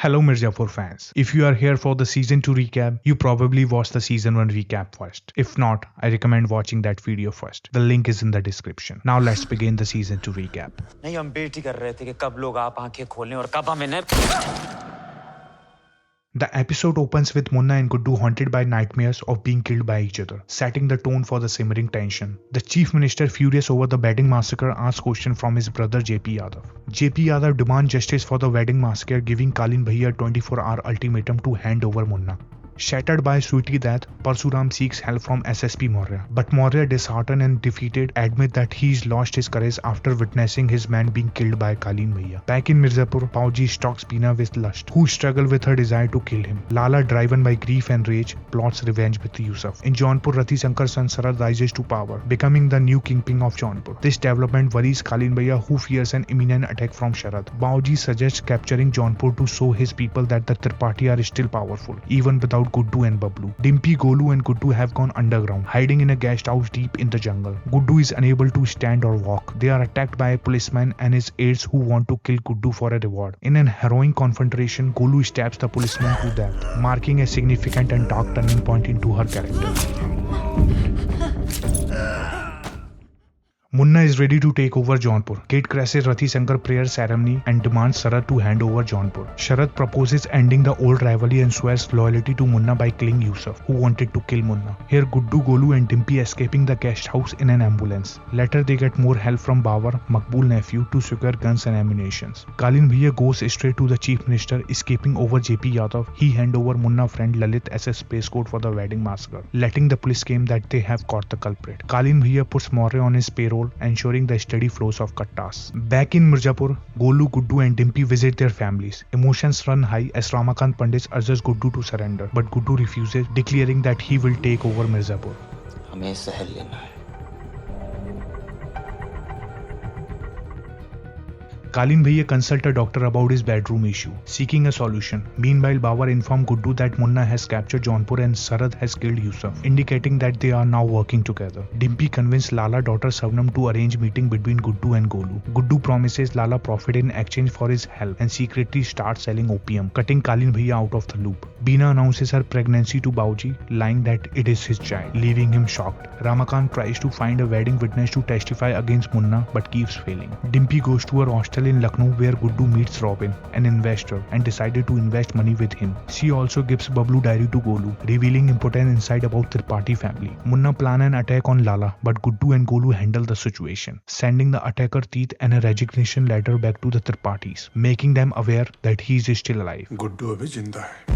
Hello Mirzapur fans. If you are here for the season 2 recap, you probably watched the season 1 recap first. If not, I recommend watching that video first. The link is in the description. Now let's begin the season 2 recap. नहीं हम wait ही कर रहे थे कि कब लोग आप आंखें खोलें और कब हम इन्हें The episode opens with Munna and Guddu haunted by nightmares of being killed by each other, setting the tone for the simmering tension. The chief minister, furious over the wedding massacre, asks questions from his brother JP Yadav. JP Yadav demands justice for the wedding massacre, giving Kalin Bhaiya a 24-hour ultimatum to hand over Munna. Shattered by Sweetie death, Parsuram seeks help from SSP Maurya. But Maurya, disheartened and defeated, admits that he's lost his courage after witnessing his man being killed by Kalin Bhaiya. Back in Mirzapur, Pauji stalks Beena with lust, who struggles with her desire to kill him. Lala, driven by grief and rage, plots revenge with Yusuf. In Jaunpur, Rati Shankar's son Sarad rises to power, becoming the new kingpin of Jaunpur. This development worries Kalin Bhaiya, who fears an imminent attack from Sharad. Bauji suggests capturing Jaunpur to show his people that the Tripathi are still powerful, even without Guddu and Bablu. Dimpy, Golu and Guddu have gone underground, hiding in a guest house deep in the jungle. Guddu is unable to stand or walk. They are attacked by a policeman and his aides who want to kill Guddu for a reward. In an harrowing confrontation, Golu stabs the policeman to death, marking a significant and dark turning point into her character. Munna is ready to take over Jaunpur. Kate crashes Rati Shankar prayer ceremony and demands Sharad to hand over Jaunpur. Sharad proposes ending the old rivalry and swears loyalty to Munna by killing Yusuf, who wanted to kill Munna. Here Guddu, Golu and Dimpy escaping the guest house in an ambulance. Later they get more help from Bawar, Makbul nephew, to secure guns and ammunition. Kalin Bhaiya goes straight to the chief minister, escaping over JP Yadav. He hand over Munna friend Lalit as a space code for the wedding massacre, letting the police claim that they have caught the culprit. Kalin Bhaiya puts Maurya on his payroll, ensuring the steady flows of kattas. Back in Mirzapur, Golu, Guddu and Dimpy visit their families. Emotions run high as Ramakant Pandit urges Guddu to surrender, but Guddu refuses, declaring that he will take over Mirzapur. हमें सहल लेना है. Kalin Bhaiya consults a doctor about his bedroom issue, seeking a solution. Meanwhile, Bawar informs Guddu that Munna has captured Jaunpur and Sarad has killed Yusuf, indicating that they are now working together. Dimpy convinces Lala daughter Savnam to arrange meeting between Guddu and Golu. Guddu promises Lala profit in exchange for his help and secretly starts selling opium, cutting Kalin Bhaiya out of the loop. Beena announces her pregnancy to Bauji, lying that it is his child, leaving him shocked. Ramakant tries to find a wedding witness to testify against Munna but keeps failing. Dimpy goes to her hostel in Lucknow where Guddu meets Robin, an investor, and decided to invest money with him. She also gives Bablu diary to Golu, revealing important insight about Tripathi family. Munna plan an attack on Lala, but Guddu and Golu handle the situation, sending the attacker teeth and a resignation letter back to the Tripathis, making them aware that he is still alive. Guddu abhi zinda hai.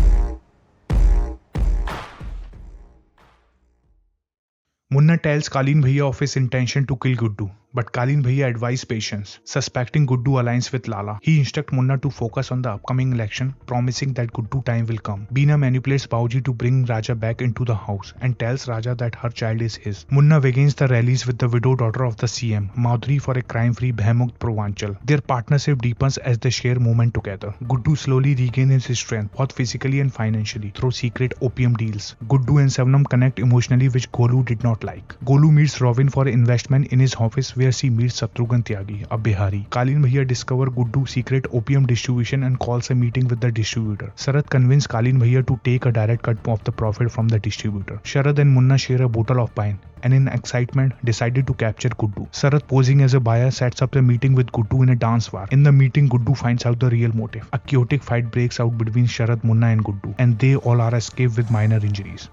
Munna tells Kalin Bhaiya of his intention to kill Guddu, but Kalin Bhaiya advises patience. Suspecting Guddu alliance with Lala, he instructs Munna to focus on the upcoming election, promising that Guddu time will come. Beena manipulates Bauji to bring Raja back into the house and tells Raja that her child is his. Munna begins the rallies with the widow daughter of the CM, Madhuri, for a crime-free Bhaymukt Purvanchal. Their partnership deepens as they share moment together. Guddu slowly regains his strength, both physically and financially, through secret opium deals. Guddu and Savnam connect emotionally, which Golu did not like. Golu meets Robin for investment in his office, where she meets Shatrughan Tyagi, a Bihari. Kalin Bhaiya discovers Guddu's secret opium distribution and calls a meeting with the distributor. Sharad convinces Kalin Bhaiya to take a direct cut of the profit from the distributor. Sharad and Munna share a bottle of wine and in excitement decided to capture Guddu. Sharad, posing as a buyer, sets up a meeting with Guddu in a dance bar. In the meeting, Guddu finds out the real motive. A chaotic fight breaks out between Sharad, Munna and Guddu, and they all are escaped with minor injuries.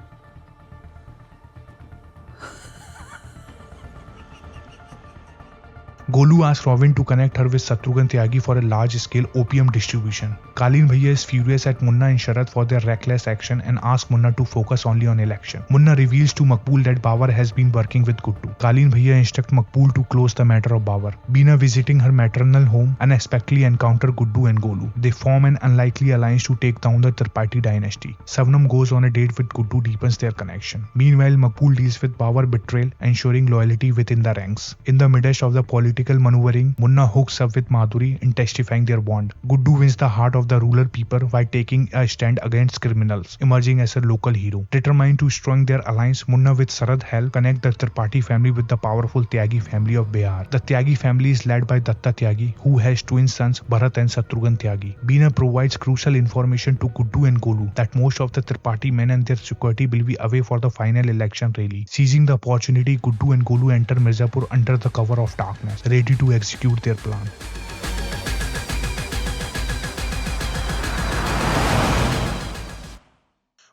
Golu asks Robin to connect her with Shatrughan Tyagi for a large-scale opium distribution. Kalin Bhaiya is furious at Munna and Sharad for their reckless action and asks Munna to focus only on election. Munna reveals to Makbul that Bawar has been working with Guddu. Kalin Bhaiya instructs Makbul to close the matter of Bawar. Beena, visiting her maternal home, unexpectedly encounter Guddu and Golu. They form an unlikely alliance to take down the Tripathi dynasty. Savnam goes on a date with Guddu, deepens their connection. Meanwhile, Makbul deals with Bawar betrayal, ensuring loyalty within the ranks. In the midst of the politics political maneuvering, Munna hooks up with Madhuri in testifying their bond. Guddu wins the heart of the rural people by taking a stand against criminals, emerging as a local hero. Determined to strengthen their alliance, Munna with Sarad help connect the Tripathi family with the powerful Tyagi family of Bihar. The Tyagi family is led by Datta Tyagi, who has twin sons Bharat and Shatrughan Tyagi. Bina provides crucial information to Guddu and Golu that most of the Tripathi men and their security will be away for the final election rally. Seizing the opportunity, Guddu and Golu enter Mirzapur under the cover of darkness, ready to execute their plan.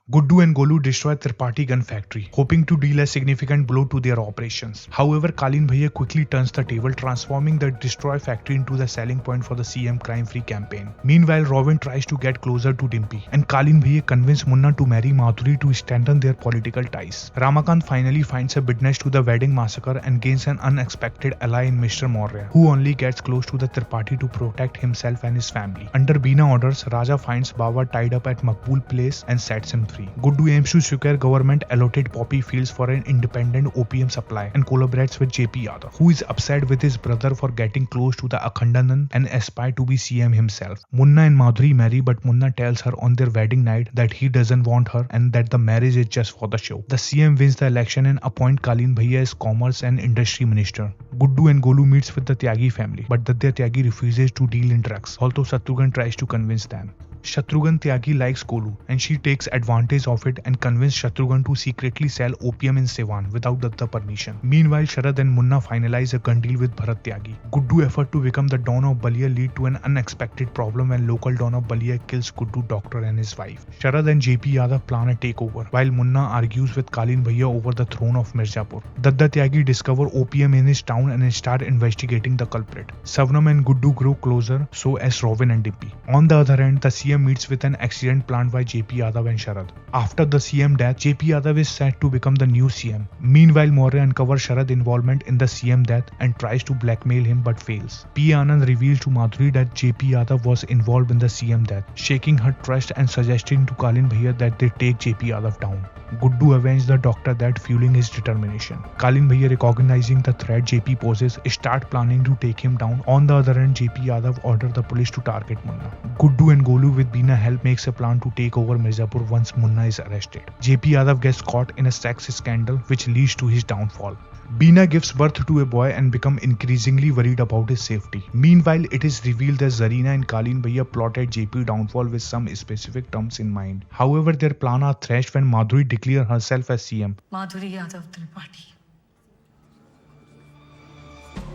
Guddu and Golu destroy Tripathi gun factory, hoping to deal a significant blow to their operations. However, Kalin Bhaiya quickly turns the table, transforming the destroy factory into the selling point for the CM crime-free campaign. Meanwhile, Robin tries to get closer to Dimpy, and Kalin Bhaiya convinces Munna to marry Madhuri to strengthen their political ties. Ramakant finally finds a witness to the wedding massacre and gains an unexpected ally in Mr. Maurya, who only gets close to the Tripathi to protect himself and his family. Under Bina orders, Raja finds Bawa tied up at Makbul Place and sets him free. Guddu aims to secure government allotted poppy fields for an independent opium supply and collaborates with JP Yadav, who is upset with his brother for getting close to the Akhandanan and aspire to be CM himself. Munna and Madhuri marry, but Munna tells her on their wedding night that he doesn't want her and that the marriage is just for the show. The CM wins the election and appoints Kalin Bhaiya as Commerce and Industry Minister. Guddu and Golu meets with the Tyagi family, but Dadya Tyagi refuses to deal in drugs, although Shatrughan tries to convince them. Shatrughan Tyagi likes Golu and she takes advantage of it and convinces Shatrughan to secretly sell opium in Siwan without Datta permission. Meanwhile, Sharad and Munna finalize a gun deal with Bharat Tyagi. Guddu effort to become the Don of Balia lead to an unexpected problem when local Don of Balia kills Guddu doctor and his wife. Sharad and JP Yadav plan a takeover, while Munna argues with Kalin Bhaiya over the throne of Mirzapur. Datta Tyagi discover opium in his town and start investigating the culprit. Savnam and Guddu grow closer, so as Robin and Dippy. On the other hand, the CM meets with an accident planned by JP Yadav and Sharad. After the CM death, JP Yadav is set to become the new CM. Meanwhile, Maurya uncovers Sharad involvement in the CM death and tries to blackmail him but fails. P. Anand reveals to Madhuri that JP Yadav was involved in the CM death, shaking her trust and suggesting to Kalin Bhaiya that they take JP Yadav down. Guddu avenges the doctor that, fueling his determination. Kalin Bhaiya, recognizing the threat JP poses, start planning to take him down. On the other hand, JP Yadav orders the police to target Munna. Guddu and Golu with Bina help makes a plan to take over Mirzapur once Munna is arrested. JP Yadav gets caught in a sex scandal which leads to his downfall. Bina gives birth to a boy and becomes increasingly worried about his safety. Meanwhile, it is revealed that Zarina and Kalin Bhaiya plotted JP downfall with some specific terms in mind. However, their plans are thrashed when Madhuri declares herself as CM. Madhuri Yadav Tripathi,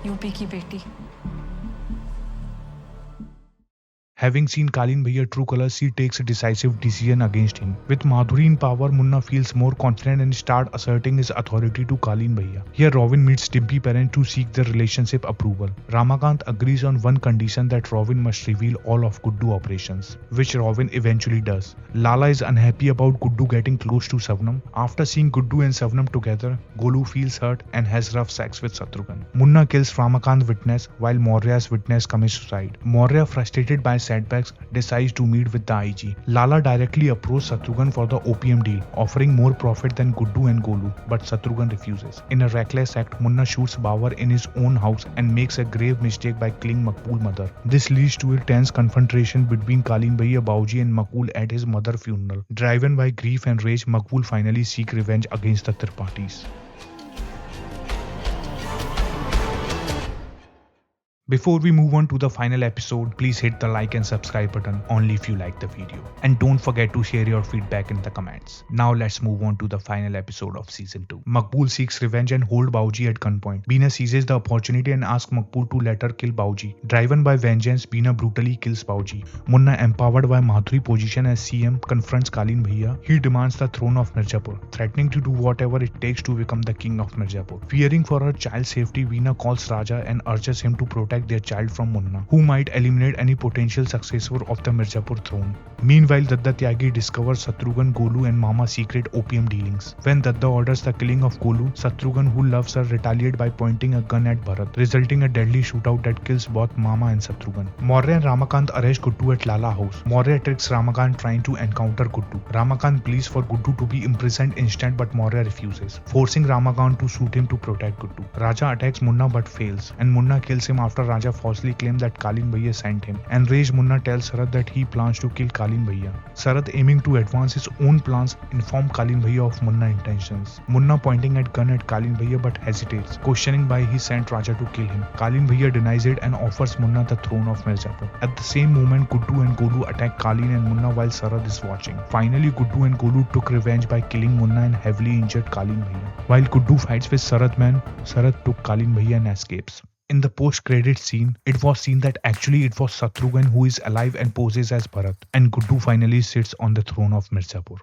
UP की बेटी. Having seen Kalin Bhaiya's true colors, she takes a decisive decision against him. With Madhuri in power, Munna feels more confident and starts asserting his authority to Kalin Bhaiya. Here, Robin meets Dimpy parents to seek their relationship approval. Ramakant agrees on one condition, that Robin must reveal all of Guddu operations, which Robin eventually does. Lala is unhappy about Guddu getting close to Savnam. After seeing Guddu and Savnam together, Golu feels hurt and has rough sex with Shatrughan. Munna kills Ramakant's witness while Maurya's witness commits suicide. Maurya, frustrated by setbacks, decides to meet with the IG. Lala directly approaches Shatrughan for the opium deal, offering more profit than Guddu and Golu, but Shatrughan refuses. In a reckless act, Munna shoots Bawar in his own house and makes a grave mistake by killing Makbul mother. This leads to a tense confrontation between Kalin Bhaiya, Bauji and Makbul at his mother's funeral. Driven by grief and rage, Makbul finally seeks revenge against the Tripathis. Before we move on to the final episode, please hit the like and subscribe button only if you like the video. And don't forget to share your feedback in the comments. Now let's move on to the final episode of season 2. Makbul seeks revenge and holds Bauji at gunpoint. Bina seizes the opportunity and asks Makbul to let her kill Bauji. Driven by vengeance, Bina brutally kills Bauji. Munna, empowered by Madhuri's position as CM, confronts Kalin Bhaiya. He demands the throne of Mirzapur, threatening to do whatever it takes to become the king of Mirzapur. Fearing for her child's safety, Bina calls Raja and urges him to protect their child from Munna, who might eliminate any potential successor of the Mirzapur throne. Meanwhile, Datta Tyagi discovers Shatrughan, Golu and Mama's secret opium dealings. When Datta orders the killing of Golu, Shatrughan, who loves her, retaliates by pointing a gun at Bharat, resulting in a deadly shootout that kills both Mama and Shatrughan. Maurya and Ramakant arrest Guddu at Lala house. Maurya tricks Ramakant trying to encounter Guddu. Ramakant pleads for Guddu to be imprisoned instant, but Maurya refuses, forcing Ramakant to shoot him to protect Guddu. Raja attacks Munna but fails, and Munna kills him after Raja falsely claims that Kalin Bhaiya sent him. Enraged, Munna tells Sharad that he plans to kill Kalin Bhaiya. Sharad, aiming to advance his own plans, informs Kalin Bhaiya of Munna's intentions. Munna pointing a gun at Kalin Bhaiya but hesitates, questioning why he sent Raja to kill him. Kalin Bhaiya denies it and offers Munna the throne of Mirzapur. At the same moment, Guddu and Golu attack Kalin and Munna while Sharad is watching. Finally, Guddu and Golu took revenge by killing Munna and heavily injured Kalin Bhaiya. While Guddu fights with Sharad man, Sharad took Kalin Bhaiya and escapes. In the post-credit scene, it was seen that actually it was Shatrughan who is alive and poses as Bharat, and Guddu finally sits on the throne of Mirzapur.